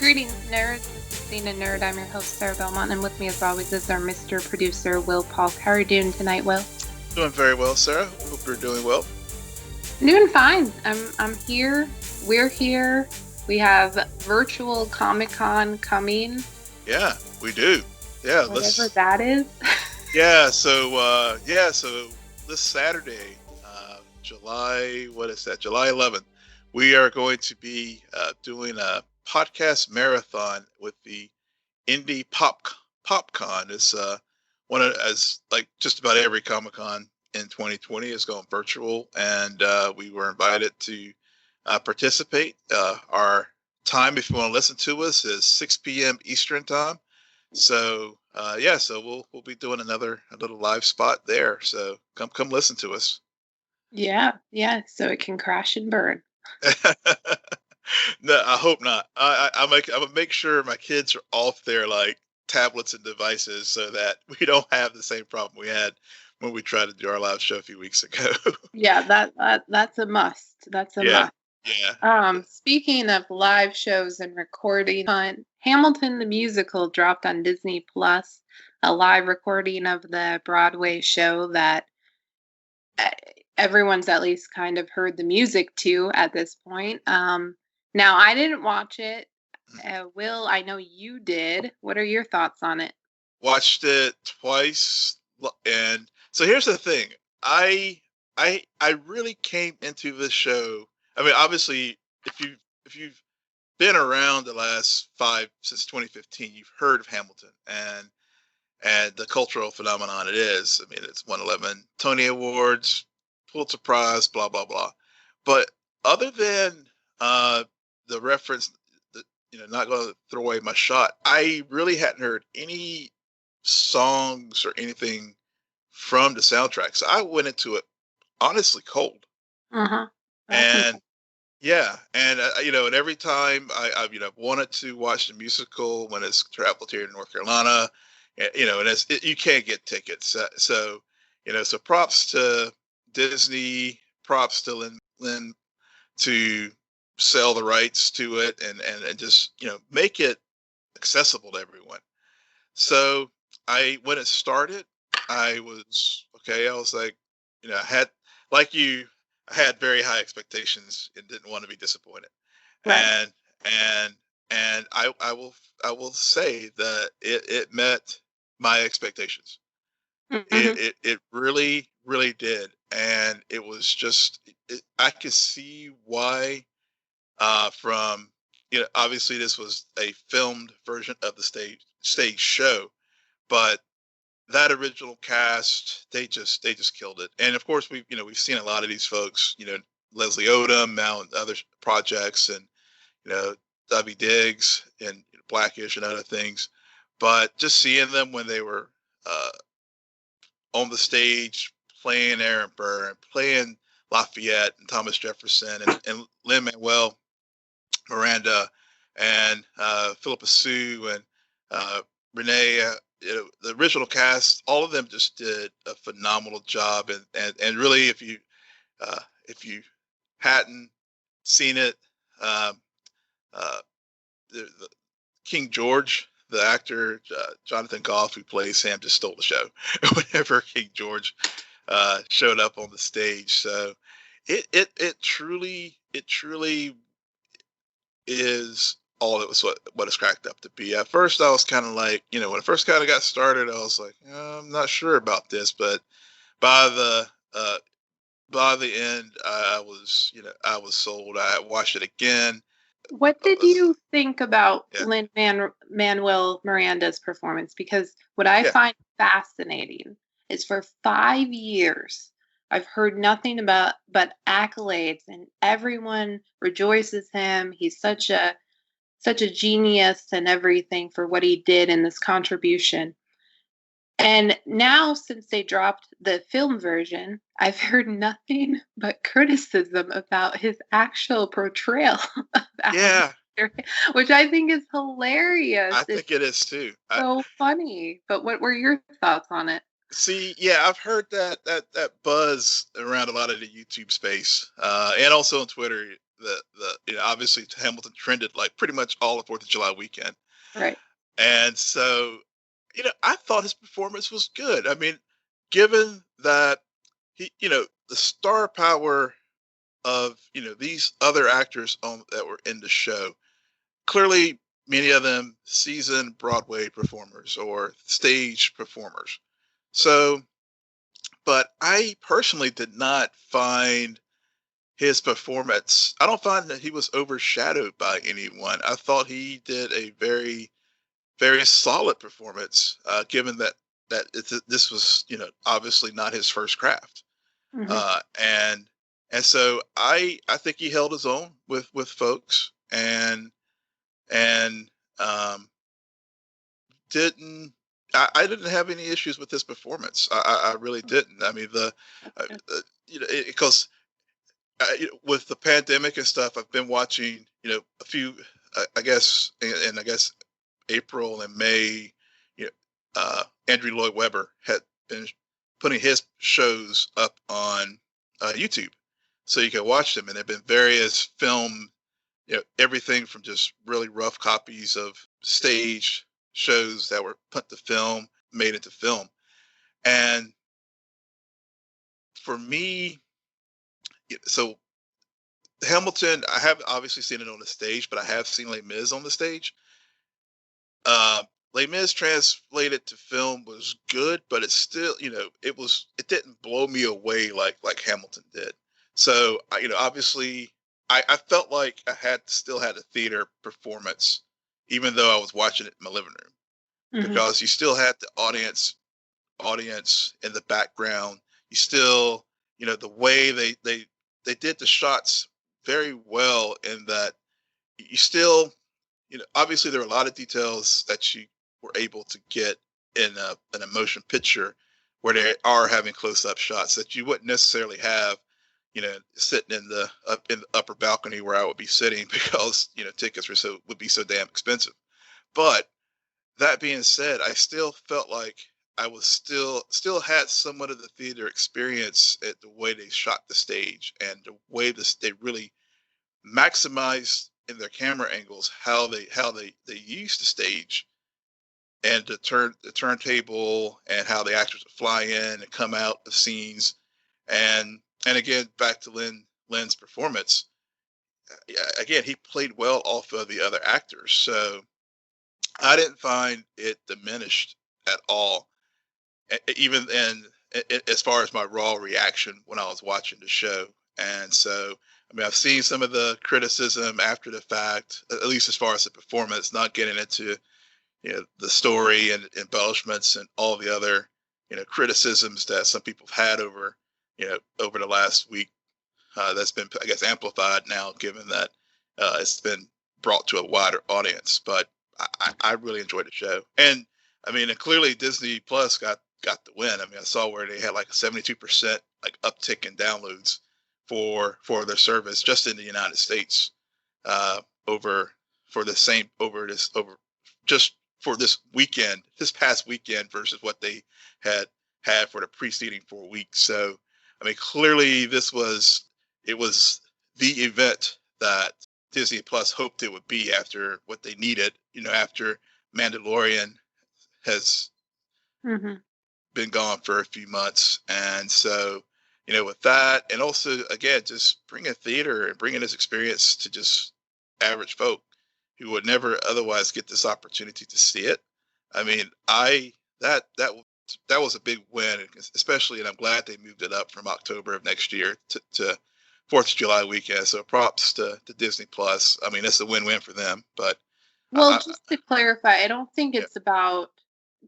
Greetings, nerds. This is CNN Nerd. I'm your host, Sarah Belmont, and with me, as always, is our Mr. Producer, Will Polk. How are you doing tonight, Will? Doing very well, Sarah. Hope you're doing well. I'm doing fine. I'm here. We're here. We have virtual Comic-Con coming. Yeah, we do. Yeah, whatever that is. So this Saturday, July 11th, we are going to be doing a podcast marathon with the Indie PopCon. It's one of, as like just about every Comic-Con in 2020 is going virtual, and we were invited to participate. Our time, if you want to listen to us, is 6 p.m. Eastern time. So so we'll be doing a little live spot there. So come listen to us. Yeah, so it can crash and burn. No, I hope not. I'm gonna make sure my kids are off their like tablets and devices so that we don't have the same problem we had when we tried to do our live show a few weeks ago. Yeah, that's a must. That's a must. Yeah. Speaking of live shows and recording, Hamilton the Musical dropped on Disney Plus, a live recording of the Broadway show that everyone's at least kind of heard the music to at this point. Now, I didn't watch it. Will, I know you did. What are your thoughts on it? Watched it twice, and so here's the thing. I really came into this show. I mean, obviously, if you've been around the last since 2015, you've heard of Hamilton and the cultural phenomenon it is. I mean, it's won 11 Tony Awards, Pulitzer Prize, blah blah blah. But other than the reference, not going to throw away my shot. I really hadn't heard any songs or anything from the soundtrack, so I went into it honestly cold. And yeah, and and every time I've wanted to watch the musical when it's traveled here to North Carolina, and you can't get tickets. So props to Disney, props to Lynn to sell the rights to it and just make it accessible to everyone. So when it started, I was okay. I was like, I had very high expectations and didn't want to be disappointed. Right. And I will say that it met my expectations. Mm-hmm. It really did, and it was just I could see why. From obviously this was a filmed version of the stage show, but that original cast they just killed it. And of course we've seen a lot of these folks, Leslie Odom now and other projects, and Debbie Diggs and Blackish and other things, but just seeing them when they were on the stage playing Aaron Burr and playing Lafayette and Thomas Jefferson and Lin-Manuel Miranda and Philippa Sue and Renee, the original cast, all of them just did a phenomenal job. And really, if you hadn't seen it, the King George, the actor Jonathan Goff, who plays Sam, just stole the show whenever King George showed up on the stage. So it truly is all it was what it's cracked up to be. At first, I was kind of like, when it first kind of got started, I was like, I'm not sure about this. But by the end, I was sold. I watched it again. What did you think about Lin-Manuel Miranda's performance? Because what I find fascinating is for 5 years, I've heard nothing but accolades, and everyone rejoices him. He's such a genius and everything for what he did in this contribution. And now, since they dropped the film version, I've heard nothing but criticism about his actual portrayal of which I think is hilarious. I think it is too. So funny. But what were your thoughts on it? See, yeah, I've heard that buzz around a lot of the YouTube space, and also on Twitter. obviously Hamilton trended like pretty much all of 4th of July weekend. Right. And so, I thought his performance was good. I mean, given that he, the star power of, these other actors that were in the show, clearly many of them seasoned Broadway performers or stage performers. So, but I personally did not find his performance, I don't find that he was overshadowed by anyone. I thought he did a very, very solid performance, given that this was, obviously not his first craft. Mm-hmm. And so I think he held his own with folks, and um, didn't I didn't have any issues with his performance. I really didn't. I mean, because with the pandemic and stuff, I've been watching, a few, I guess, and I guess April and May, Andrew Lloyd Webber had been putting his shows up on YouTube, so you can watch them, and there've been various film, everything from just really rough copies of stage shows that were put to film, made into film, and for me, so Hamilton, I have obviously seen it on the stage, but I have seen Les Mis on the stage. Les Mis translated to film was good, but it's still, it didn't blow me away like Hamilton did. So, obviously, I felt like I still had a theater performance, even though I was watching it in my living room, Mm-hmm. because you still had the audience in the background. You still, the way they did the shots very well, in that you still, obviously there are a lot of details that you were able to get in an motion picture, where they are having close-up shots that you wouldn't necessarily have, sitting in the upper balcony where I would be sitting, because tickets would be so damn expensive. But that being said, I still felt like I was still had somewhat of the theater experience at the way they shot the stage, and the way they really maximized in their camera angles how they used the stage, and the turntable, and how the actors would fly in and come out of scenes, and again, back to Lynn's performance. Again, he played well off of the other actors, so I didn't find it diminished at all, even as far as my raw reaction when I was watching the show. And so, I mean, I've seen some of the criticism after the fact, at least as far as the performance, not getting into, the story and embellishments and all the other, criticisms that some people have had over the last week. That's been, I guess, amplified now, given that it's been brought to a wider audience. But I really enjoyed the show, and I mean, and clearly Disney Plus got the win. I mean, I saw where they had like a 72% like uptick in downloads for their service just in the United States, over for the same over just for this past weekend, versus what they had for the preceding 4 weeks. So, I mean, clearly it was the event that Disney Plus hoped it would be, after what they needed, after Mandalorian has Mm-hmm. been gone for a few months. And so, with that, and also, again, just bringing theater and bringing this experience to just average folk who would never otherwise get this opportunity to see it. I mean, that was a big win, especially, and I'm glad they moved it up from October of next year to 4th of July weekend. So props to Disney Plus. I mean, it's a win-win for them. But well, just to clarify, I don't think it's about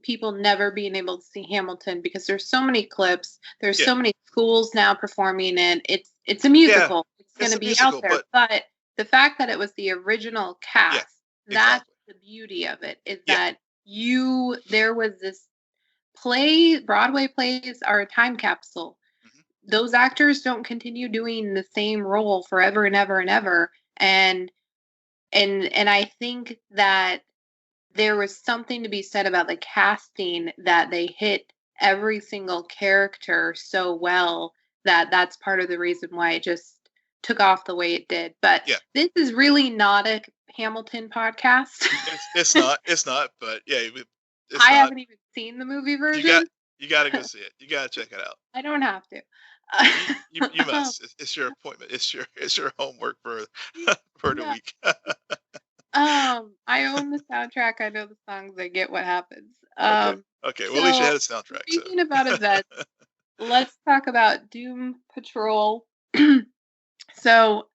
people never being able to see Hamilton, because there's so many clips. There's so many schools now performing it. It's a musical. It's going to be out there. But the fact that it was the original cast, that's the beauty of it, is that there was this play. Broadway plays are a time capsule. Mm-hmm. Those actors don't continue doing the same role forever and ever and ever. And I think that there was something to be said about the casting, that they hit every single character so well, that that's part of the reason why it just took off the way it did. But this is really not a Hamilton podcast. It's not. But yeah, I haven't even seen the movie version. You got to go see it. You got to check it out. I don't have to. You must. It's your appointment. It's your homework for the week. I own the soundtrack. I know the songs. I get what happens. Okay. Well, at least you had a soundtrack. Speaking about events, let's talk about Doom Patrol. So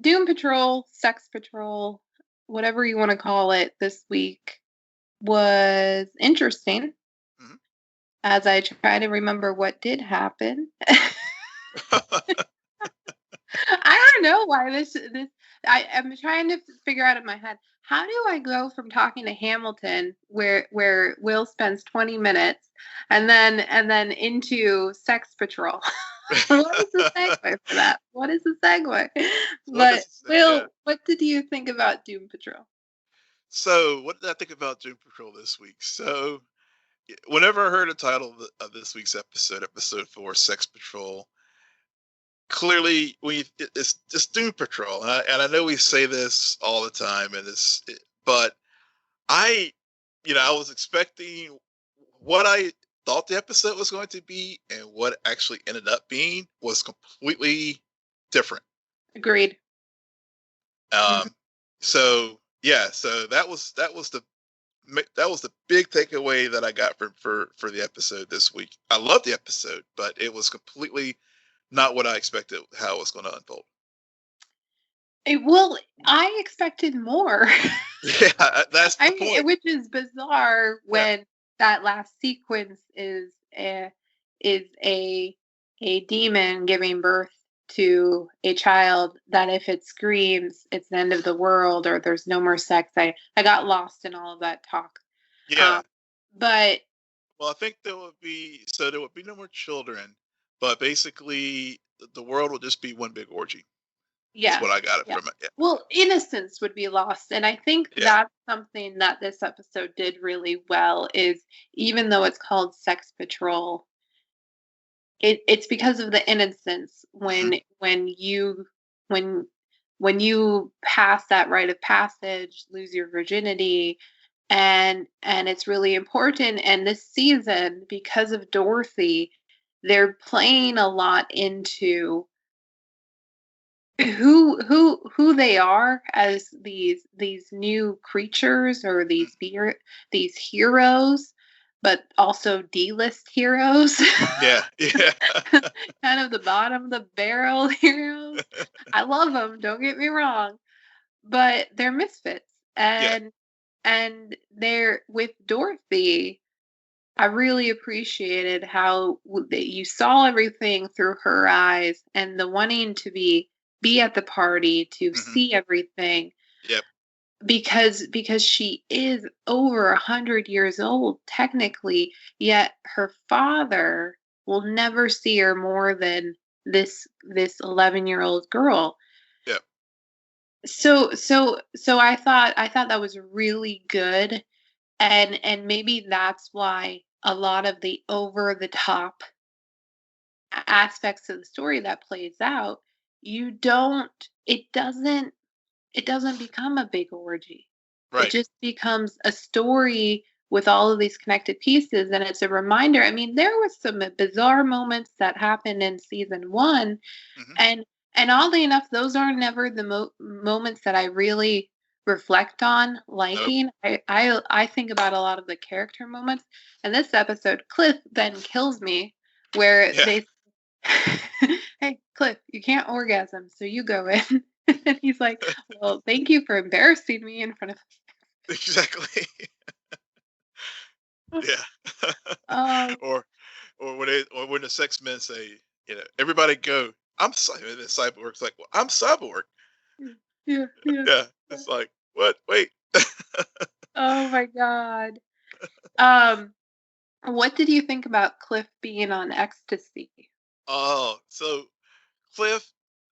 Doom Patrol, Sex Patrol, whatever you want to call it, this week was interesting. Mm-hmm. As I try to remember what did happen. I don't know why this I'm trying to figure out in my head, how do I go from talking to Hamilton where Will spends 20 minutes and then into Sex Patrol? What is the segue for that? What is the segue? But Will, what did you think about Doom Patrol? So, what did I think about Doom Patrol this week? So, whenever I heard the title of this week's episode 4, Sex Patrol, clearly it's Doom Patrol, and I know we say this all the time, but I was expecting what I thought the episode was going to be, and what actually ended up being was completely different. Agreed. So that was the big takeaway that I got for the episode this week. I loved the episode, but it was completely not what I expected how it was going to unfold. Well, I expected more. Yeah, that's the point. Which is bizarre when that last sequence is a demon giving birth to a child that if it screams, it's the end of the world or there's no more sex. I got lost in all of that talk. Yeah. But I think there would be no more children, but basically the world will just be one big orgy. Yeah. That's what I got from it. Yeah. Well, innocence would be lost. And I think that's something that this episode did really well is even though it's called Sex Patrol, it's because of the innocence when you pass that rite of passage, lose your virginity, and it's really important. And this season, because of Dorothy, they're playing a lot into who they are as these new creatures or these heroes, but also D-list heroes. Yeah. Kind of the bottom of the barrel heroes. I love them, don't get me wrong, but they're misfits. And they're with Dorothy. I really appreciated how you saw everything through her eyes and the wanting to be at the party to see everything. Yep. Because she is over 100 years old technically, yet her father will never see her more than this 11-year-old girl. Yep. So I thought that was really good, and maybe that's why a lot of the over the top aspects of the story that plays out, it doesn't become a big orgy. Right. It just becomes a story with all of these connected pieces, and it's a reminder. I mean, there was some bizarre moments that happened in season 1, and oddly enough, those are never the moments that I really reflect on liking. Nope. I think about a lot of the character moments, and this episode, Cliff then kills me, where they hey, Cliff, you can't orgasm, so you go in. And he's like, well, thank you for embarrassing me in front of exactly. Yeah. Or when the sex men say, everybody go, I'm Cyborg. The Cyborg's like, well, I'm Cyborg. Yeah. It's like, what? Wait. Oh my God. What did you think about Cliff being on ecstasy? Oh, so Cliff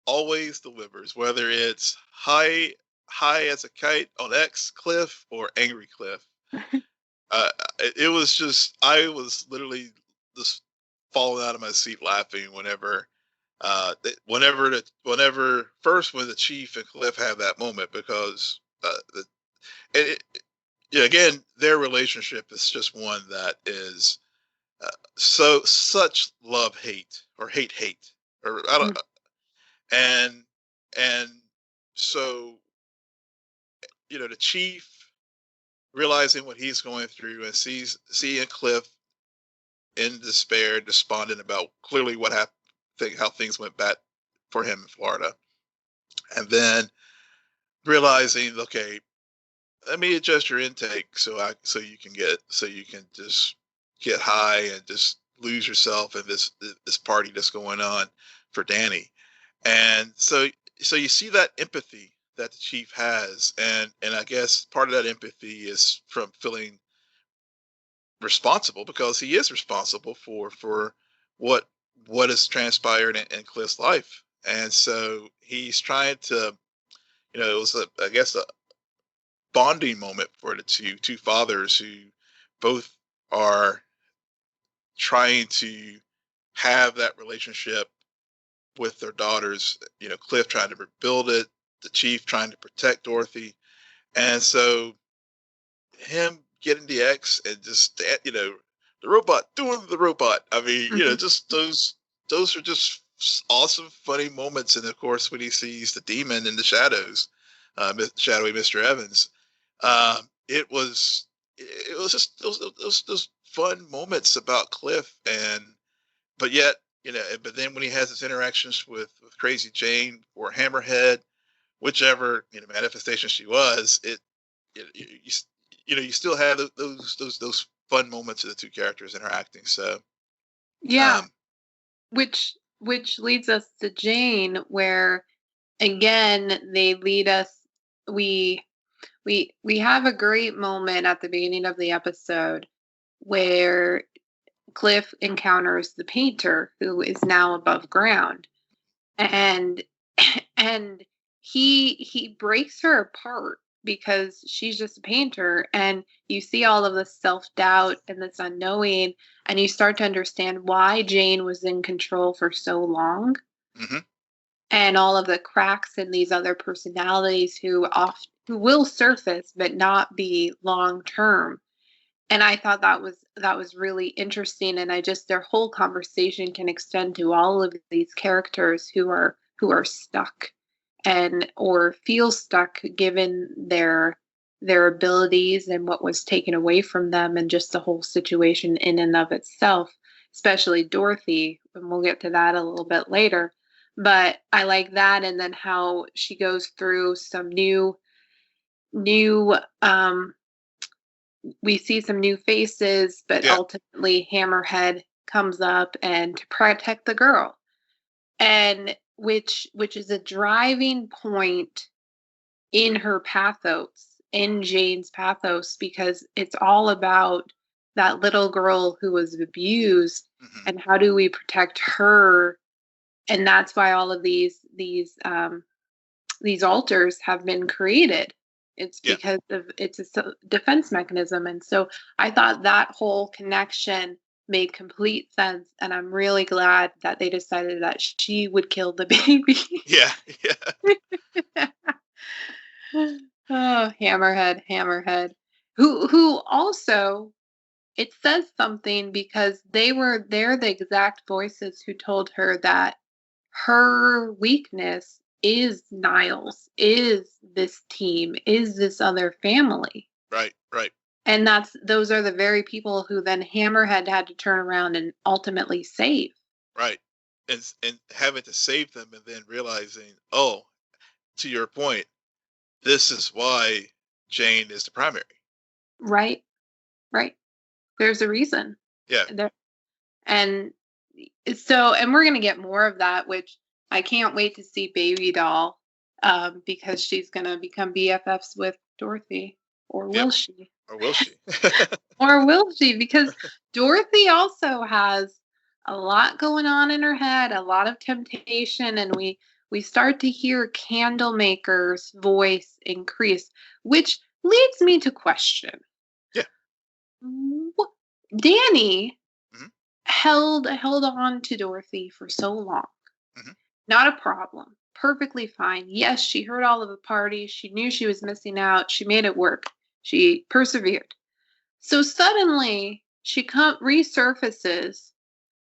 always delivers, whether it's high as a kite on X Cliff or angry Cliff. It was just, I was literally just falling out of my seat laughing whenever Whenever first when the Chief and Cliff have that moment, because again, their relationship is just one that is such love hate, or hate, or I don't, and and so the Chief realizing what he's going through, and seeing Cliff in despair, despondent about clearly what happened, how things went bad for him in Florida, and then realizing, okay, let me adjust your intake so you can just get high and just lose yourself in this party that's going on for Danny. And so you see that empathy that the Chief has, and I guess part of that empathy is from feeling responsible, because he is responsible for what has transpired in Cliff's life. And so he's trying to, it was I guess a bonding moment for the two fathers who both are trying to have that relationship with their daughters. Cliff trying to rebuild it, the Chief trying to protect Dorothy, and so him getting the X and just the robot doing the robot. I mean, just those are just awesome, funny moments. And of course, when he sees the demon in the shadows, shadowy Mr. Evans, it was just those fun moments about Cliff, but yet, but then when he has his interactions with Crazy Jane or Hammerhead, whichever manifestation she was, you still have those fun moments of the two characters interacting. So yeah, which leads us to Jane, where again they lead us. We have a great moment at the beginning of the episode where Cliff encounters the painter, who is now above ground, and he breaks her apart because she's just a painter, and you see all of this self-doubt and this unknowing, and you start to understand why Jane was in control for so long. Mm-hmm. And all of the cracks in these other personalities who will surface but not be long term. And I thought that was really interesting, and their whole conversation can extend to all of these characters who are stuck or feel stuck given their abilities and what was taken away from them, and just the whole situation in and of itself, especially Dorothy, and we'll get to that a little bit later. But I like that, and then how she goes through some new we see some new faces, but ultimately Hammerhead comes up and to protect the girl, and which is a driving point in her pathos, in Jane's pathos, because it's all about that little girl who was abused, and how do we protect her. And that's why all of these altars have been created. It's because it's a defense mechanism. And so I thought that whole connection made complete sense. And I'm really glad that they decided that she would kill the baby. Yeah. Oh, Hammerhead. Who also, it says something, because they're the exact voices who told her that her weakness is Niles, is this team, is this other family. Right. And those are the very people who then Hammerhead had to turn around and ultimately save. Right. And having to save them, and then realizing, oh, to your point, this is why Jane is the primary. Right. There's a reason. Yeah. And so, and we're going to get more of that, which I can't wait to see Baby Doll, because she's going to become BFFs with Dorothy. Or will she? Or will she? Or will she? Because Dorothy also has a lot going on in her head, a lot of temptation, and we start to hear Candlemaker's voice increase, which leads me to question. Yeah. Danny held on to Dorothy for so long. Mm-hmm. Not a problem. Perfectly fine. Yes, she heard all of the parties. She knew she was missing out. She made it work. She persevered. So suddenly she resurfaces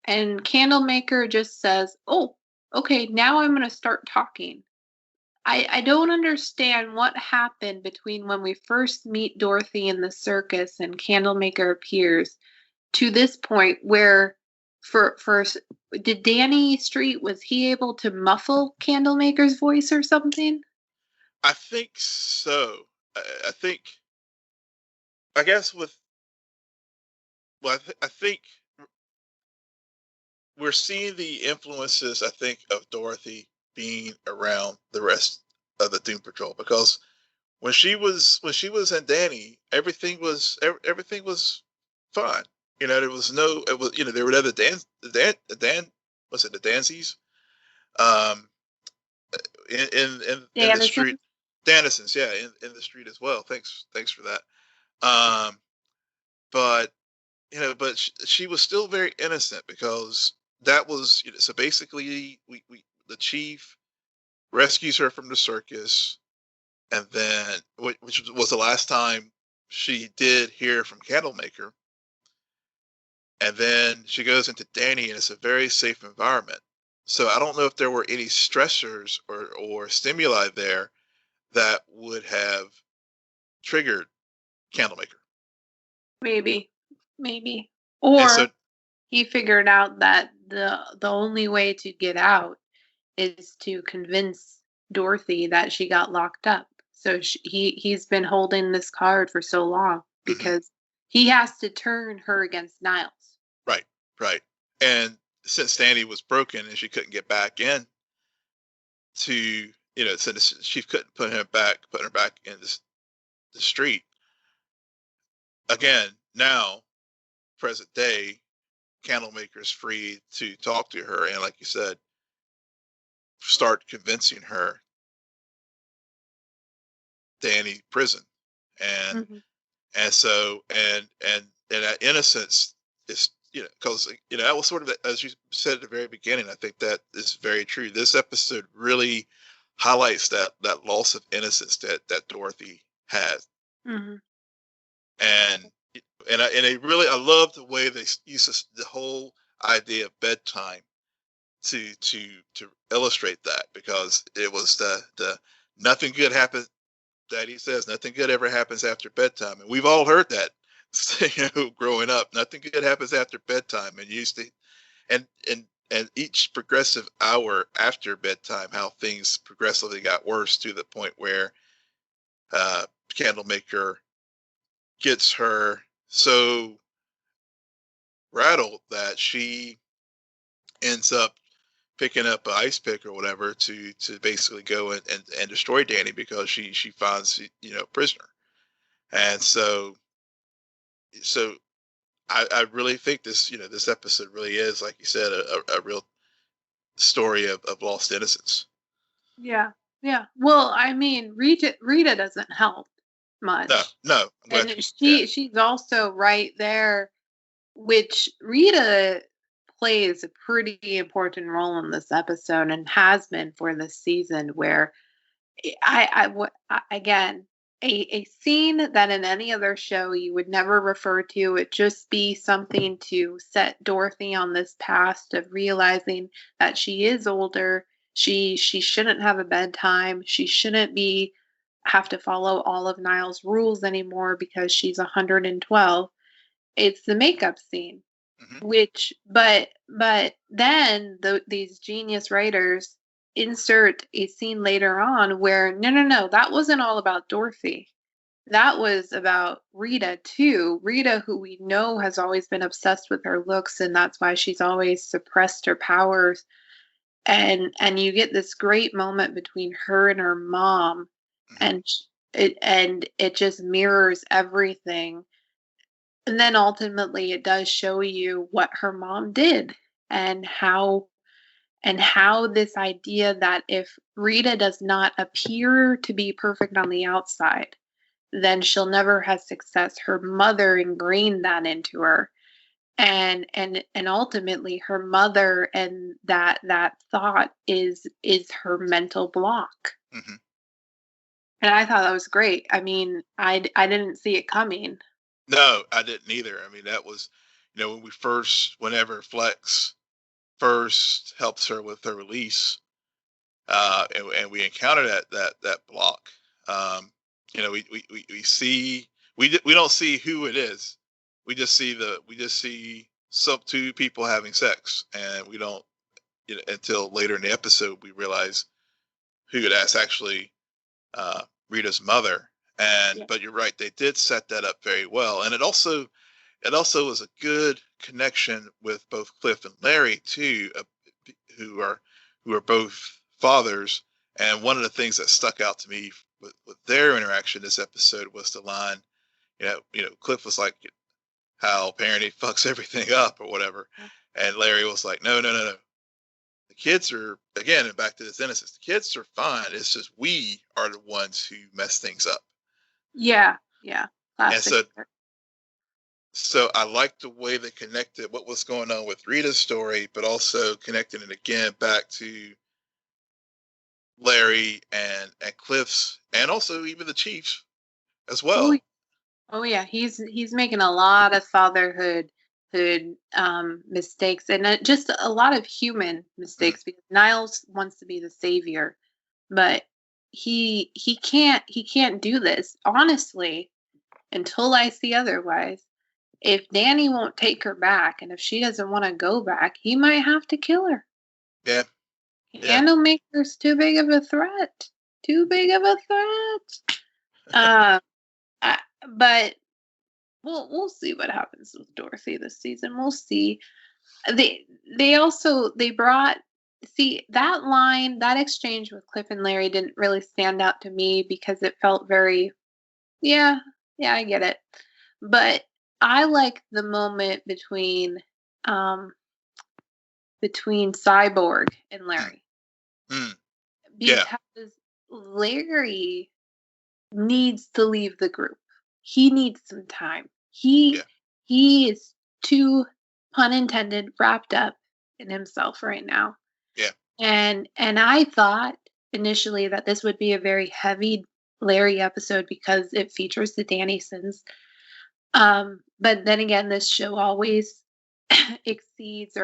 and Candlemaker just says, "Oh, okay, now I'm going to start talking." I don't understand what happened between when we first meet Dorothy in the circus and Candlemaker appears to this point where for did Danny Street, was he able to muffle Candlemaker's voice or something? I think so. I think, I guess with, well, I think we're seeing the influences, I think, of Dorothy being around the rest of the Doom Patrol, because when she was in Danny, everything was fine. There was no, it was, there were other what's it, the Dansies, um, in the Danison? street, Danisons, yeah, in the street as well. Thanks for that. Um, but she was still very innocent, because that was, so basically we the chief rescues her from the circus, and then which was the last time she did hear from Candlemaker, and then she goes into Danny, and it's a very safe environment. So I don't know if there were any stressors or stimuli there that would have triggered Candlemaker. Maybe. Maybe. And so, Or he figured out that the only way to get out is to convince Dorothy that she got locked up. So he's been holding this card for so long mhm, because he has to turn her against Niles. right, right. And since Danny was broken and she couldn't get back in to, so she couldn't put her back in the street again. Now, present day, Candlemaker's free to talk to her, and like you said, start convincing her Danny prison, and Mhm. and so and that innocence is, because that was sort of, as you said at the very beginning. I think that is very true. This episode really highlights that loss of innocence that Dorothy had, Mhm. and I love the way they use the whole idea of bedtime to illustrate that, because it was the nothing good happens. Daddy says nothing good ever happens after bedtime, and we've all heard that, growing up. Nothing good happens after bedtime, and used to, and each progressive hour after bedtime, how things progressively got worse, to the point where uh, Candlemaker gets her so rattled that she ends up picking up an ice pick or whatever to basically go and destroy Danny, because she finds, prisoner. And so I really think this episode really is, like you said, a real story of lost innocence. Yeah. Yeah. Well, I mean, Rita doesn't help No, much. no, I'm glad And yeah. she's also right there, which Rita plays a pretty important role in this episode and has been for this season, where again, a scene that in any other show you would never refer to. It just be something to set Dorothy on this path of realizing that she is older. She shouldn't have a bedtime. She shouldn't be have to follow all of Niles' rules anymore because she's 112. It's the makeup scene, Hmm. which but then these genius writers insert a scene later on where no, that wasn't all about Dorothy. That was about Rita too. Rita, who we know has always been obsessed with her looks, and that's why she's always suppressed her powers. And you get this great moment between her and her mom, Hmm. and it just mirrors everything. And then ultimately it does show you what her mom did, and how this idea that if Rita does not appear to be perfect on the outside, then she'll never have success. Her mother ingrained that into her. and ultimately her mother, and that thought is her mental block. Mm-hmm. And I thought that was great. I mean, I didn't see it coming. No, I didn't either. I mean, that was, whenever Flex first helps her with her release, and we encounter that block. We see we don't see who it is. We just see some two people having sex, and we don't, until later in the episode we realize who that's actually, Rita's mother. And Yeah. but you're right, they did set that up very well, and it also was a good connection with both Cliff and Larry too, who are both fathers. And one of the things that stuck out to me with their interaction this episode was the line, Cliff was like, how parenting fucks everything up or whatever, and Larry was like, no, no, no, no. The kids are, again, and back to this innocence. The kids are fine. It's just we are the ones who mess things up. Yeah. And so I like the way they connected what was going on with Rita's story, but also connecting it again back to Larry and Cliff's, and also even the Chiefs as well. Oh yeah, he's making a lot of fatherhood mistakes, and just a lot of human mistakes, because Niles wants to be the savior, but he can't do this, honestly, until I see otherwise. If Danny won't take her back, and if she doesn't want to go back, he might have to kill her. Yeah. Candlemaker's too big of a threat. Too big of a threat. But we'll see what happens with Dorothy this season. We'll see. They brought, see, that line, that exchange with Cliff and Larry didn't really stand out to me, because it felt very, yeah, I get it. But I like the moment between Cyborg and Larry. Yeah. Because Larry needs to leave the group. He needs some time. He is too, pun intended, wrapped up in himself right now. Yeah. And I thought initially that this would be a very heavy Larry episode, because it features the Dannysons. But then again, this show always exceeds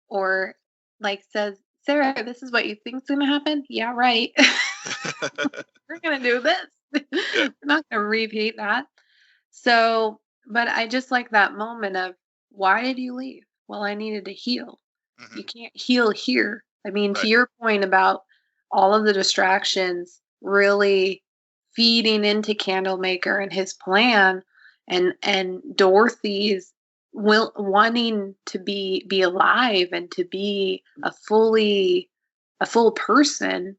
or like says, Sarah, this is what you think's gonna happen? Yeah, right. We're gonna do this. We're not gonna repeat that. So, but I just like that moment of, why did you leave? Well, I needed to heal. You can't heal here. I mean, to your point about all of the distractions really feeding into Candlemaker and his plan, and Dorothy's wanting to be alive and to be a full person.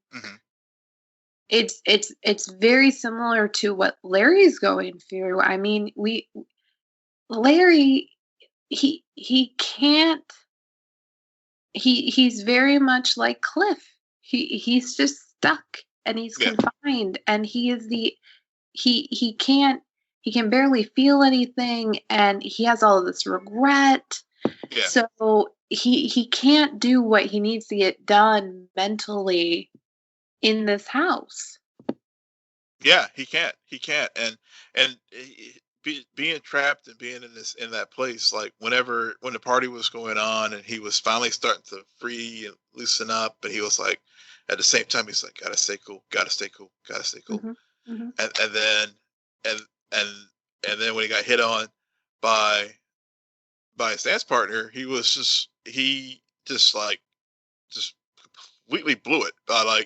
It's very similar to what Larry's going through. I mean, Larry, he can't, he's very much like Cliff. He's just stuck, and he's confined, and he can barely feel anything, and he has all of this regret. So he can't do what he needs to get done mentally in this house. Yeah, he can't, and being trapped and being in that place, like when the party was going on and he was finally starting to free and loosen up, but he was like, at the same time, he's like, gotta stay cool, gotta stay cool, gotta stay cool. And then when he got hit on by his dance partner, he just completely blew it. I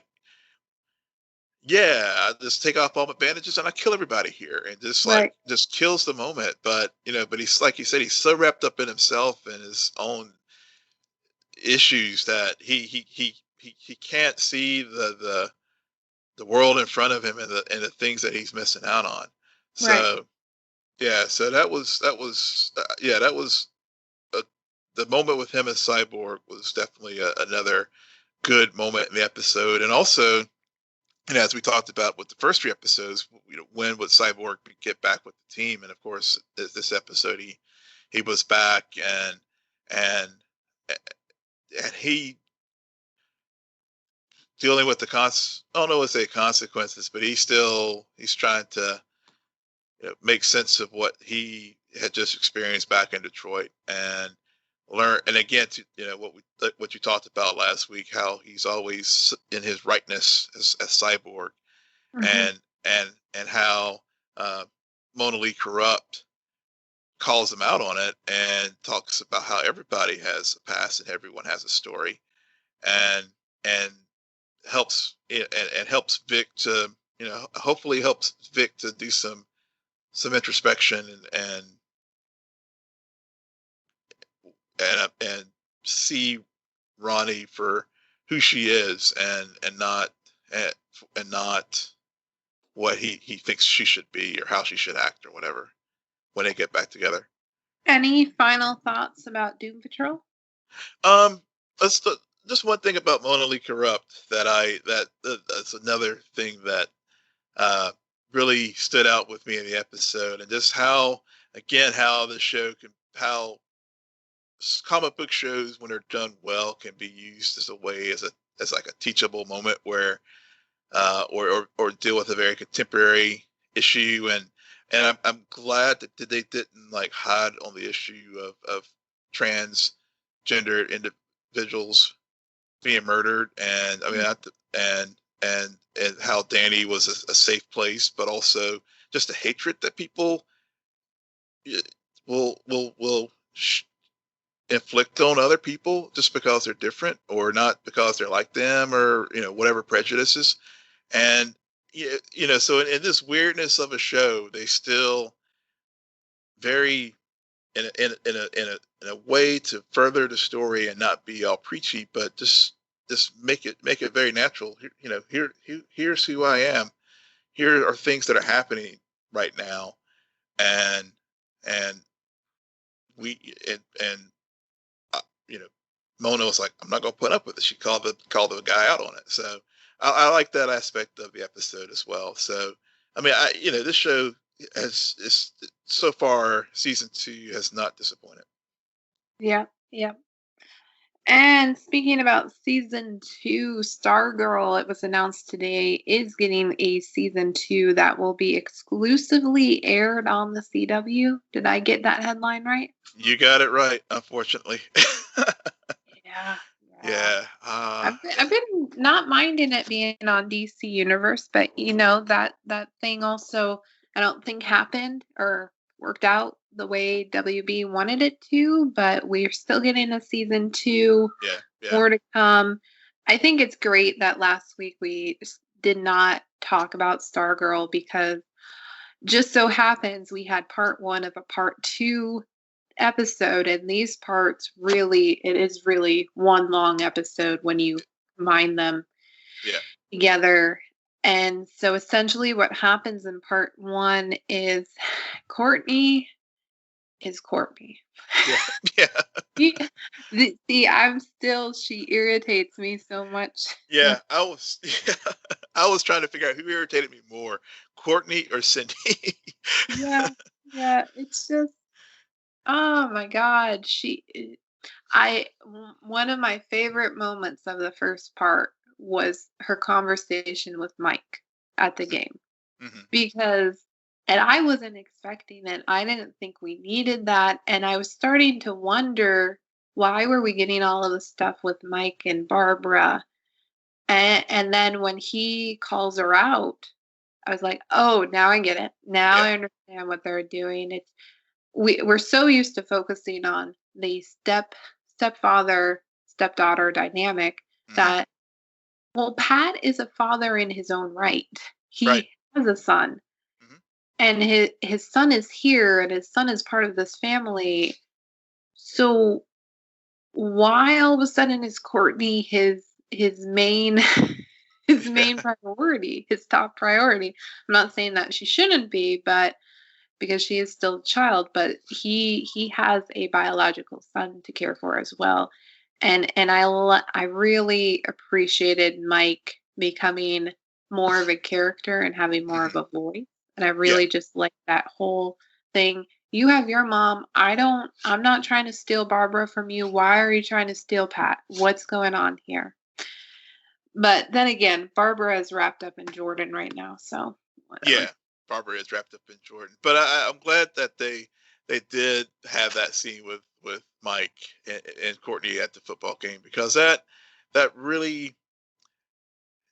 just take off all my bandages and I kill everybody here, and just kills the moment. But he's, like you said, he's so wrapped up in himself and his own issues that he can't see the world in front of him, and the things that he's missing out on. So so that was the moment with him as Cyborg was definitely another good moment in the episode. And also, as we talked about with the first three episodes, when would Cyborg get back with the team? And of course, this episode, he was back, and he dealing with the I don't know what to say consequences, but he's trying to make sense of what he had just experienced back in Detroit, and learn. And again, to what you talked about last week, how he's always in his rightness as Cyborg, and how Mona Lee Corrupt calls him out on it and talks about how everybody has a past and everyone has a story, and helps and helps Vic to hopefully helps Vic to do some introspection and see Ronnie for who she is, and not what he thinks she should be or how she should act or whatever when they get back together. Any final thoughts about Doom Patrol? Just one thing about Mona Lee Corrupt that's another thing that really stood out with me in the episode, and just how the show how comic book shows, when they're done well, can be used as a way as like a teachable moment where or deal with a very contemporary issue, and I'm glad that they didn't like hide on the issue of transgender individuals being murdered, and I mean and how Danny was a safe place, but also just the hatred that people will inflict on other people just because they're different, or not because they're like them, or whatever prejudices. And so in this weirdness of a show, they still very in a way to further the story and not be all preachy, but just make it very natural. Here's who I am. Here are things that are happening right now, and we and Mona was like, I'm not going to put up with it. She called the guy out on it. So I like that aspect of the episode as well. So I mean, this show is so far, season 2 has not disappointed. Yeah. And speaking about season 2, Stargirl, it was announced today, is getting a season 2 that will be exclusively aired on the CW. Did I get that headline right? You got it right, unfortunately. Yeah. I've been not minding it being on DC Universe, but that thing also I don't think happened or worked out the way WB wanted it to, but we're still getting a season 2. Yeah. More to come. I think it's great that last week we did not talk about Stargirl, because just so happens we had part 1 of a part 2 episode, and these parts it is really one long episode when you combine them together. And so essentially what happens in part 1 is Courtney is Courtney. She irritates me so much. I was trying to figure out who irritated me more, Courtney or Cindy. yeah it's just, oh my God, one of my favorite moments of the first part was her conversation with Mike at the game. And I wasn't expecting it. I didn't think we needed that. And I was starting to wonder, why were we getting all of the stuff with Mike and Barbara? And then when he calls her out, I was like, oh, now I get it. Now I understand what they're doing. We're so used to focusing on the stepfather, stepdaughter dynamic that, well, Pat is a father in his own right. He has a son. And his son is here, and his son is part of this family. So why all of a sudden is Courtney his main priority, his top priority? I'm not saying that she shouldn't be, but because she is still a child, but he has a biological son to care for as well. And I really appreciated Mike becoming more of a character and having more of a voice. And I really just like that whole thing. You have your mom. I'm not trying to steal Barbara from you. Why are you trying to steal Pat? What's going on here? But then again, Barbara is wrapped up in Jordan right now, so whatever. Yeah, Barbara is wrapped up in Jordan. But I'm glad that they did have that scene with Mike and Courtney at the football game, because that really,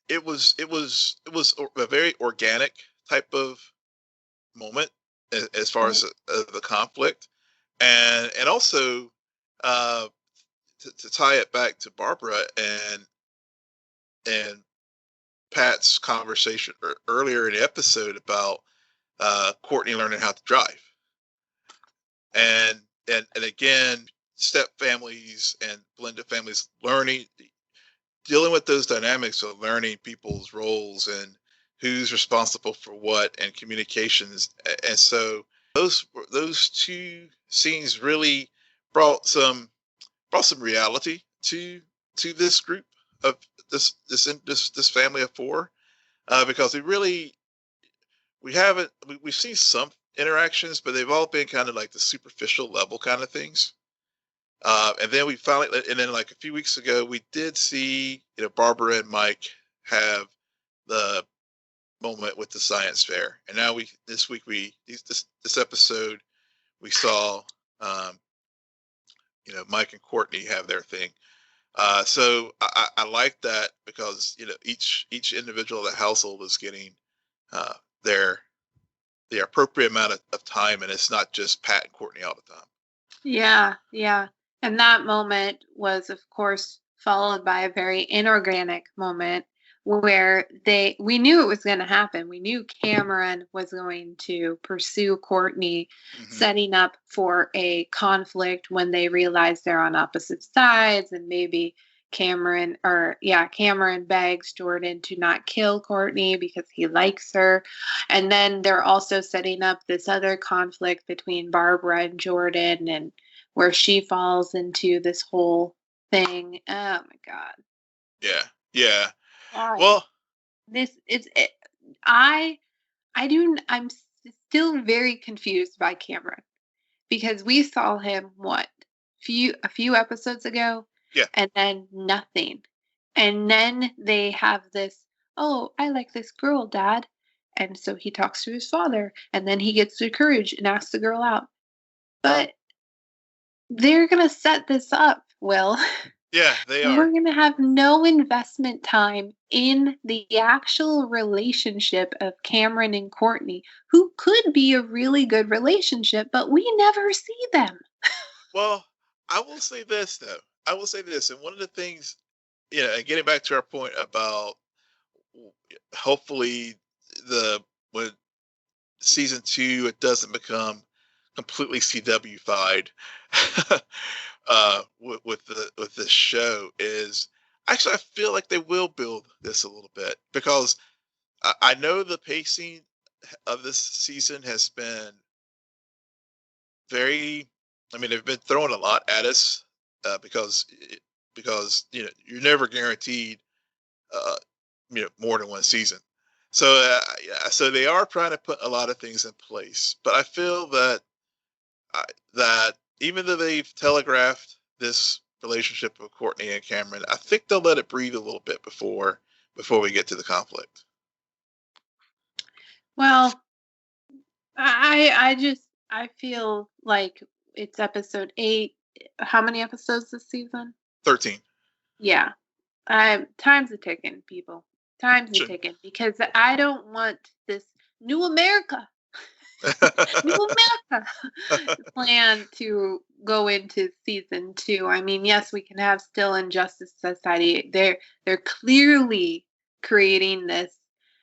it was a very organic type of moment as far as the conflict, and also uh, to tie it back to Barbara and Pat's conversation earlier in the episode about Courtney learning how to drive, and again, step families and blended families dealing with those dynamics of learning people's roles and who's responsible for what and communications. And so those two scenes really brought some reality to this group of this family of four, because we've seen some interactions, but they've all been kind of like the superficial level kind of things. And then like a few weeks ago, we did see, Barbara and Mike have the moment with the science fair, and now this episode we saw, Mike and Courtney have their thing. So I like that, because each individual of the household is getting their the appropriate amount of time, and it's not just Pat and Courtney all the time. Yeah, yeah. And that moment was, of course, followed by a very inorganic moment where we knew it was going to happen. We knew Cameron was going to pursue Courtney, setting up for a conflict when they realize they're on opposite sides, and maybe Cameron begs Jordan to not kill Courtney because he likes her. And then they're also setting up this other conflict between Barbara and Jordan, and where she falls into this whole thing. Oh my God. Yeah. Yeah. Well, I'm still very confused by Cameron, because we saw him a few episodes ago, and then nothing, and then they have this, oh, I like this girl, Dad, and so he talks to his father, and then he gets the courage and asks the girl out. But they're gonna set this up, Will. Yeah, they are. We're going to have no investment time in the actual relationship of Cameron and Courtney, who could be a really good relationship, but we never see them. Well, I will say this, though. I will say this. And one of the things, and getting back to our point about hopefully when season 2, it doesn't become completely CW-fied with this show, is actually, I feel like they will build this a little bit, because I know the pacing of this season has been they've been throwing a lot at us, because you're never guaranteed more than one season. So so they are trying to put a lot of things in place, but I feel that even though they've telegraphed this relationship with Courtney and Cameron, I think they'll let it breathe a little bit before we get to the conflict. Well, I feel like it's episode 8. How many episodes this season? 13. Yeah. Time's a ticking, people. Time's a ticking, because I don't want this new America plan to go into season 2. I mean, yes, we can have still Injustice Society. They're clearly creating this,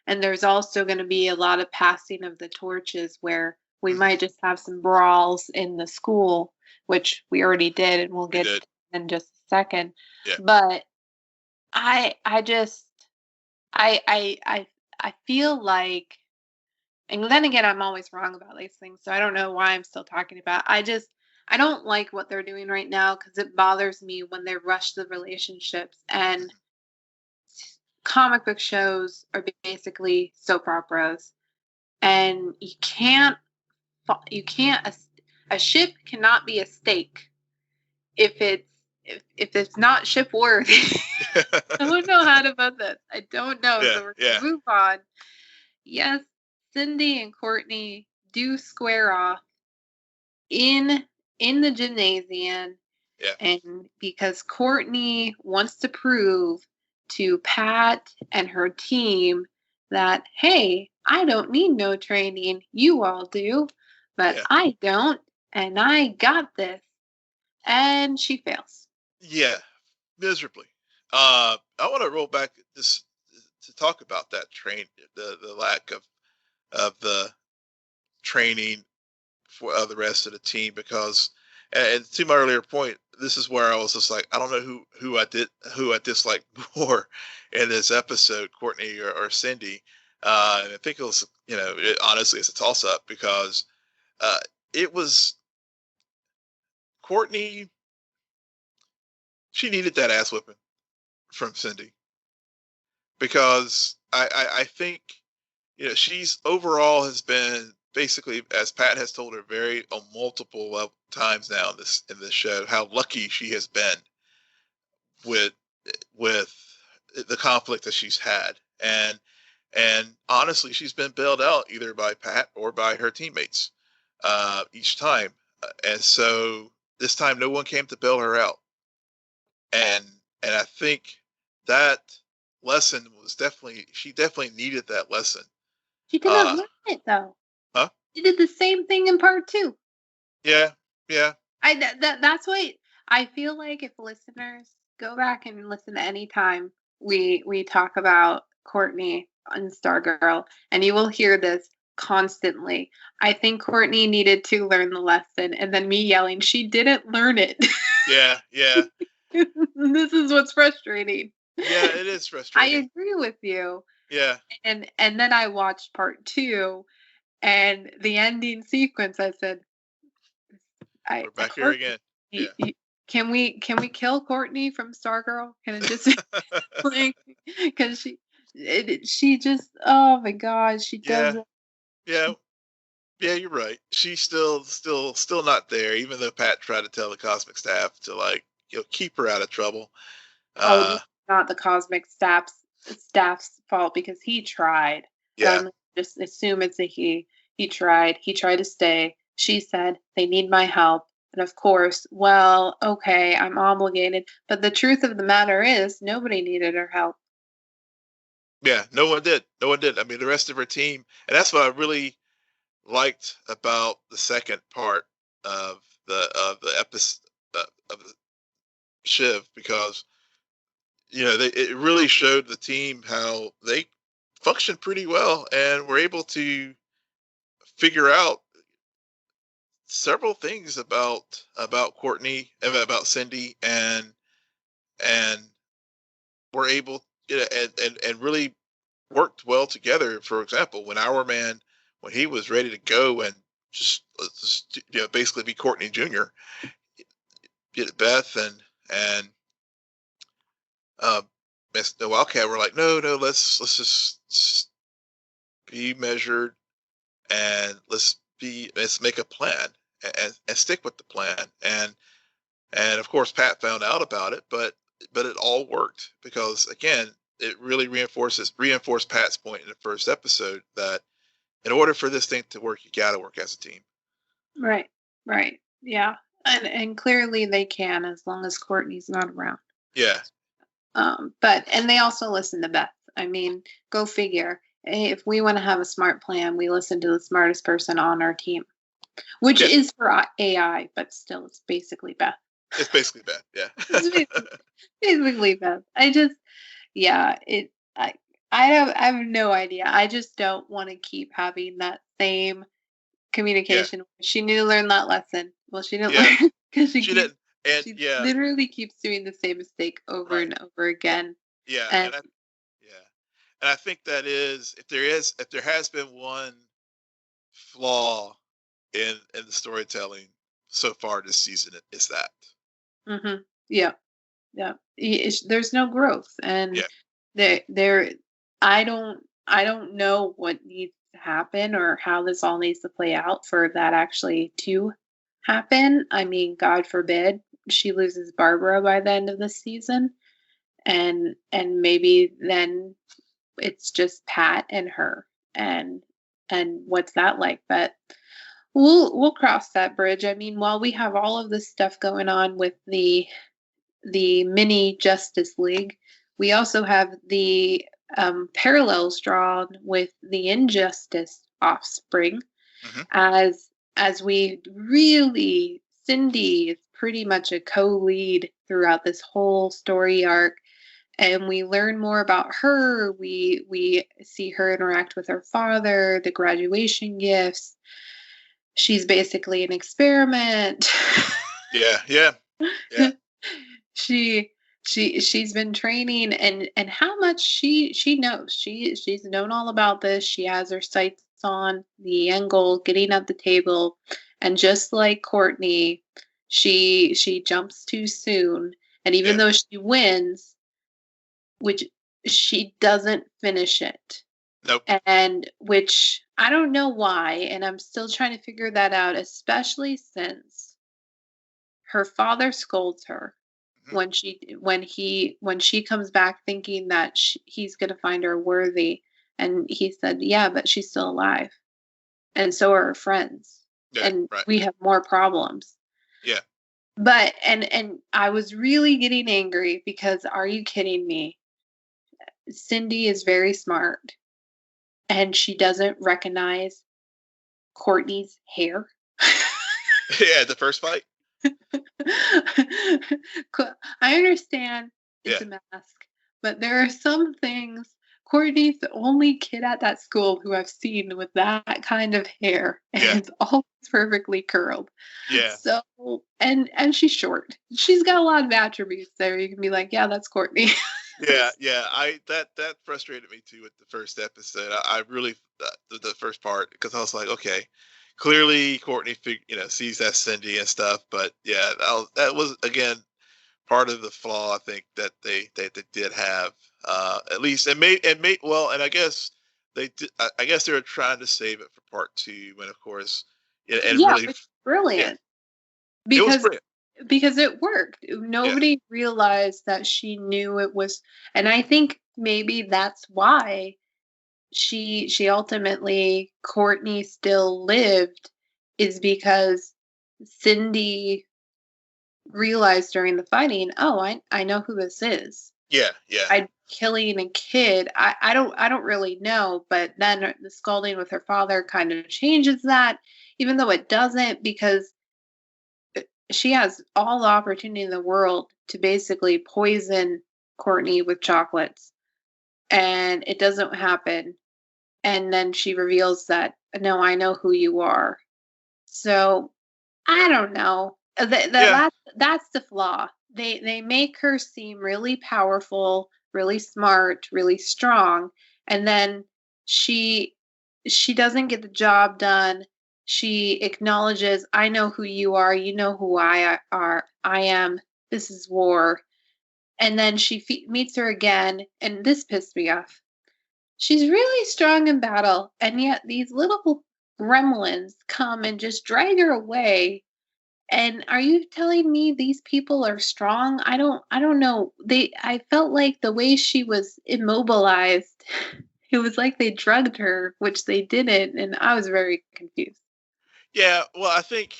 and there's also going to be a lot of passing of the torches, where we might just have some brawls in the school, which we already did, and we'll get to in just a second. Yeah. But I feel like, and then again, I'm always wrong about these things, so I don't know why I'm still talking about it. I don't like what they're doing right now, because it bothers me when they rush the relationships, and comic book shows are basically soap operas, and you can't A ship cannot be a steak if it's not ship worthy. I don't know how to put this. I don't know. So we're gonna move on. Yes, Cindy and Courtney do square off in the gymnasium. Yeah. And because Courtney wants to prove to Pat and her team that, hey, I don't need no training. You all do, but I don't. And I got this. And she fails. Yeah, miserably. I want to roll back this to talk about that the lack of the training for the rest of the team, because, and to my earlier point, this is where I was just like, I don't know who I dislike more in this episode, Courtney or Cindy. And I think it was, honestly, it's a toss up, because it was Courtney. She needed that ass whipping from Cindy, because I think, she's overall has been basically, as Pat has told her on multiple times now in this show, how lucky she has been with the conflict that she's had, and honestly, she's been bailed out either by Pat or by her teammates each time, and so this time no one came to bail her out, and I think that lesson was she definitely needed that lesson. She did not learn it though. Huh? She did the same thing in part 2. Yeah. That's why I feel like if listeners go back and listen to any time we talk about Courtney and Stargirl, and you will hear this constantly. I think Courtney needed to learn the lesson, and then me yelling, she didn't learn it. Yeah. This is what's frustrating. Yeah, it is frustrating. I agree with you. Yeah. And then I watched part 2, and the ending sequence. I said, we're back here again. Yeah. Can we kill Courtney from Stargirl? Can it just because she just, oh my God, she does. Yeah, you're right. She's still not there, even though Pat tried to tell the cosmic staff to keep her out of trouble. Not the cosmic staff's fault, because he tried. Yeah. Just assume it's a he. He tried. He tried to stay. She said, they need my help. And of course, well, okay, I'm obligated. But the truth of the matter is, nobody needed her help. Yeah, no one did. I mean, the rest of her team, and that's what I really liked about the second part of the episode of the Shiv, because it really showed the team how they functioned pretty well and were able to figure out several things about Courtney and about Cindy, and were able, and really worked well together. For example, when when he was ready to go and just basically be Courtney Jr., Beth and the Wildcat were like, no, let's just be measured, and let's make a plan, and stick with the plan, and of course Pat found out about it, but it all worked, because again, it really reinforced Pat's point in the first episode that in order for this thing to work, you got to work as a team. Right. Yeah. And clearly they can, as long as Courtney's not around. Yeah. And they also listen to Beth. I mean, go figure. If we want to have a smart plan, we listen to the smartest person on our team, which is for AI, but still, it's basically Beth. It's basically Beth. Yeah. It's basically Beth. I have no idea. I just don't want to keep having that same communication. Yeah. She knew to learn that lesson. Well, she didn't learn, because she didn't. And she literally keeps doing the same mistake over and over again. Yeah. And I think that is, if there has been one flaw in the storytelling so far this season, it's that. Mm-hmm. Yeah. There's no growth, and I don't know what needs to happen or how this all needs to play out for that actually to happen. I mean, God forbid she loses Barbara by the end of the season, and maybe then it's just Pat and her, and what's that like? But we'll cross that bridge. I mean, while we have all of this stuff going on with the mini Justice League, we also have the parallels drawn with the Injustice offspring, as we really, Cindy is pretty much a co-lead throughout this whole story arc, and we learn more about her. We see her interact with her father, the graduation gifts. She's basically an experiment. Yeah. She's been training, and how much she knows. She's known all about this. She has her sights on the end goal, getting at the table, and just like Courtney, she jumps too soon. And even though she wins, which she doesn't finish it. Nope. And which I don't know why, and I'm still trying to figure that out, especially since her father scolds her when she comes back thinking that he's going to find her worthy, and he said, yeah, but she's still alive, and so are her friends, and we have more problems. But and I was really getting angry because, are you kidding me? Cindy is very smart, and she doesn't recognize Courtney's hair. Yeah, the first fight. I understand it's a mask, but there are some things. Courtney's the only kid at that school who I've seen with that kind of hair, and it's always perfectly curled. Yeah. So, and she's short. She's got a lot of attributes there. You can be like, yeah, that's Courtney. Yeah. That frustrated me too with the first episode. I really the first part, because I was like, okay, clearly Courtney sees that Cindy and stuff, but yeah, that was again part of the flaw I think that they did have. At least it made well, and I guess they did. I guess they were trying to save it for part 2, when of course, really it's brilliant. It was brilliant. Because it worked. Nobody realized that she knew it was, and I think maybe that's why she ultimately, Courtney still lived, is because Cindy realized during the fighting, oh, I know who this is. Yeah. I'm killing a kid. I don't really know, but then the scalding with her father kind of changes that, even though it doesn't, because she has all the opportunity in the world to basically poison Courtney with chocolates, and it doesn't happen. And then she reveals that, no, I know who you are. So I don't know. That's the flaw. They make her seem really powerful, really smart, really strong, and then she doesn't get the job done. She acknowledges, I know who you are, you know who I am. This is war. And then she meets her again, and this pissed me off. She's really strong in battle, and yet these little gremlins come and just drag her away. And are you telling me these people are strong? I don't know. I felt like the way she was immobilized, it was like they drugged her, which they didn't, and I was very confused. Yeah, well, I think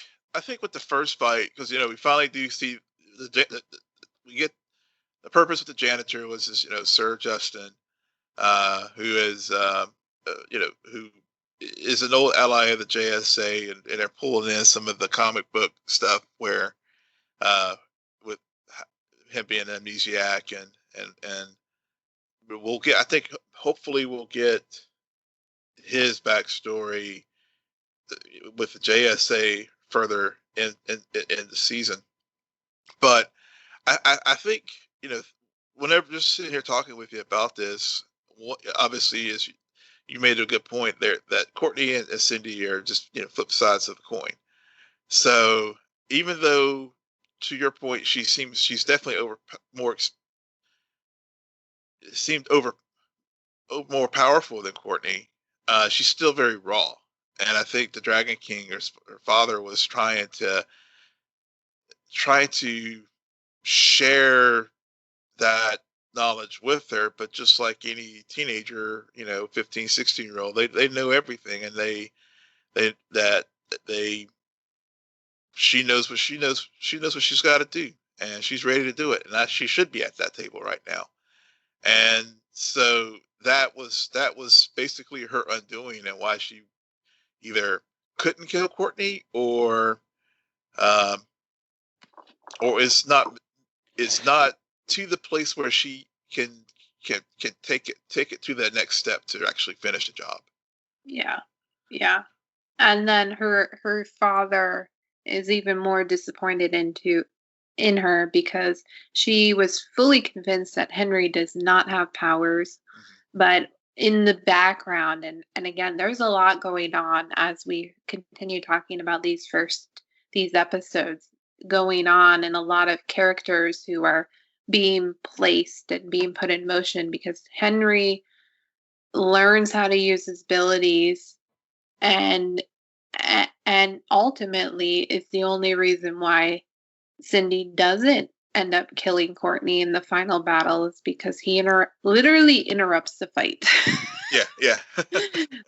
with the first fight, because we finally do see we get the purpose of the janitor was this, Sir Justin, who is who is an old ally of the JSA, and they're pulling in some of the comic book stuff where with him being an amnesiac, and we'll get, I think hopefully we'll get his backstory with the JSA further in the season. But I think whenever just sitting here talking with you about this, obviously is you made a good point there that Courtney and Cindy are just flip sides of the coin. So even though, to your point, she's definitely seemed more powerful than Courtney, she's still very raw. and I think the Dragon King, her father, was trying to share that knowledge with her, but just like any teenager, 15, 16-year-old, they know everything, and they she knows what she knows what she's got to do, and she's ready to do it, and she should be at that table right now. And so that was basically her undoing, and why she either couldn't kill Courtney, um, or is not to the place where she can take it to that next step to actually finish the job. Yeah. Yeah. And then her father is even more disappointed in her, because she was fully convinced that Henry does not have powers. Mm-hmm. But in the background, and again, there's a lot going on as we continue talking about these episodes going on, and a lot of characters who are being placed and being put in motion, because Henry learns how to use his abilities, and ultimately it's the only reason why Cindy doesn't end up killing Courtney in the final battle, is because he literally interrupts the fight. Yeah.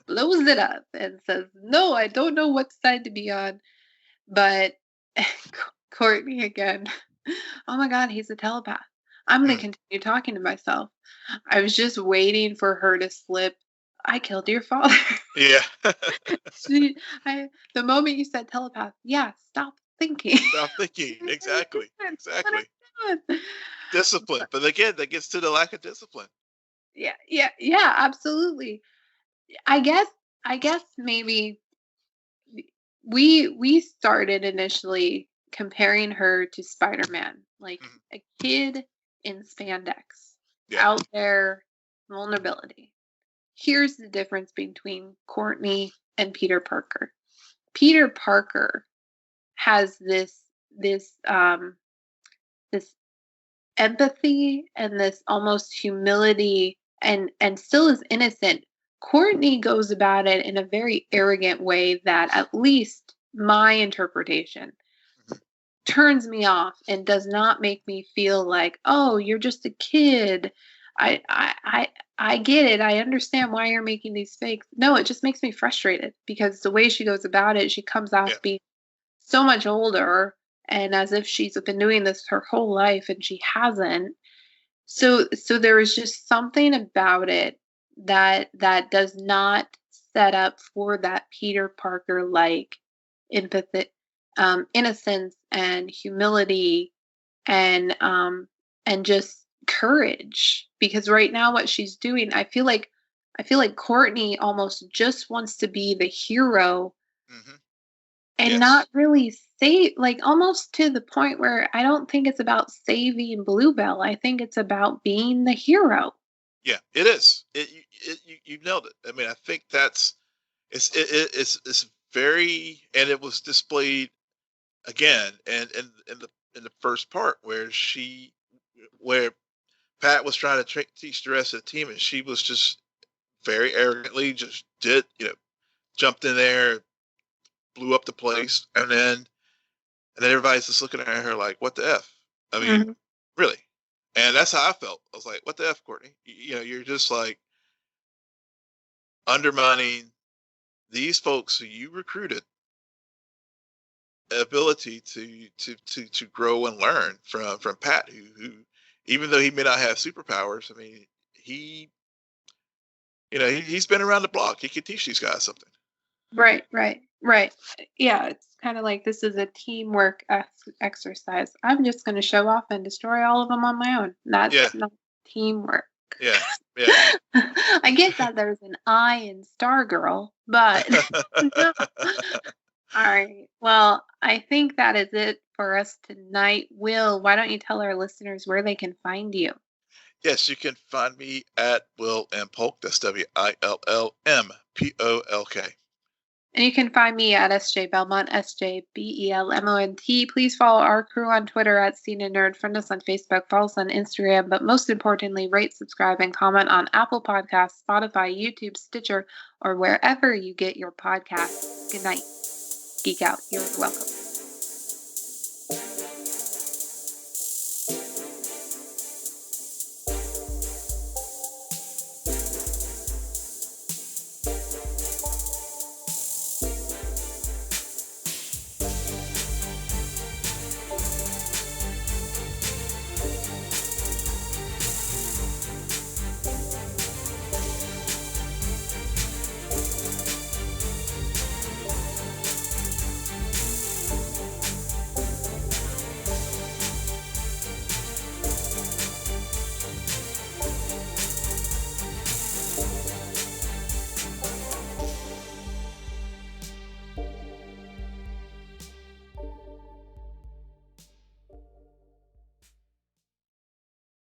Blows it up and says, "No, I don't know what side to be on." But Courtney again, oh my God, he's a telepath. I'm going to continue talking to myself. I was just waiting for her to slip, "I killed your father." Yeah. The moment you said telepath, yeah, stop thinking. Stop thinking. Exactly. Discipline. But again, that gets to the lack of discipline. Yeah, absolutely. I guess maybe we started initially comparing her to Spider-Man, like a kid in spandex, out there, vulnerability. Here's the difference between Courtney and Peter Parker. Peter Parker has this empathy and this almost humility, and still is innocent. Courtney goes about it in a very arrogant way that, at least my interpretation, turns me off and does not make me feel like, "Oh, you're just a kid. I get it. I understand why you're making these fakes." No, it just makes me frustrated, because the way she goes about it, she comes off being so much older, and as if she's been doing this her whole life, and she hasn't. So there is just something about it that does not set up for that Peter Parker like empathy, innocence and humility, and just courage. Because right now what she's doing, I feel like Courtney almost just wants to be the hero, and not really save, like, almost to the point where I don't think it's about saving Bluebell. I think it's about being the hero. Yeah, it is. You nailed it. I mean, I think it's very, and it was displayed again, and in the first part where Pat was trying to teach the rest of the team, and she was just very arrogantly just jumped in there, blew up the place, and then everybody's just looking at her like, "What the f?" I mean, really. And that's how I felt. I was like, "What the f, Courtney? You're just like undermining these folks who you recruited ability to grow and learn from Pat, who even though he may not have superpowers, I mean, he's been around the block. He could teach these guys something." Right. Yeah, it's kind of like, this is a teamwork exercise. I'm just going to show off and destroy all of them on my own. That's not teamwork. Yeah. I get that there's an I in Stargirl, but no. All right. Well, I think that is it for us tonight. Will, why don't you tell our listeners where they can find you? Yes, you can find me at Will M. Polk. That's WILLMPOLK. And you can find me at SJ Belmont, SJBELMONT. Please follow our crew on Twitter at CNN Nerd. Friend us on Facebook, follow us on Instagram. But most importantly, rate, subscribe, and comment on Apple Podcasts, Spotify, YouTube, Stitcher, or wherever you get your podcasts. Good night. Geek out. You're welcome.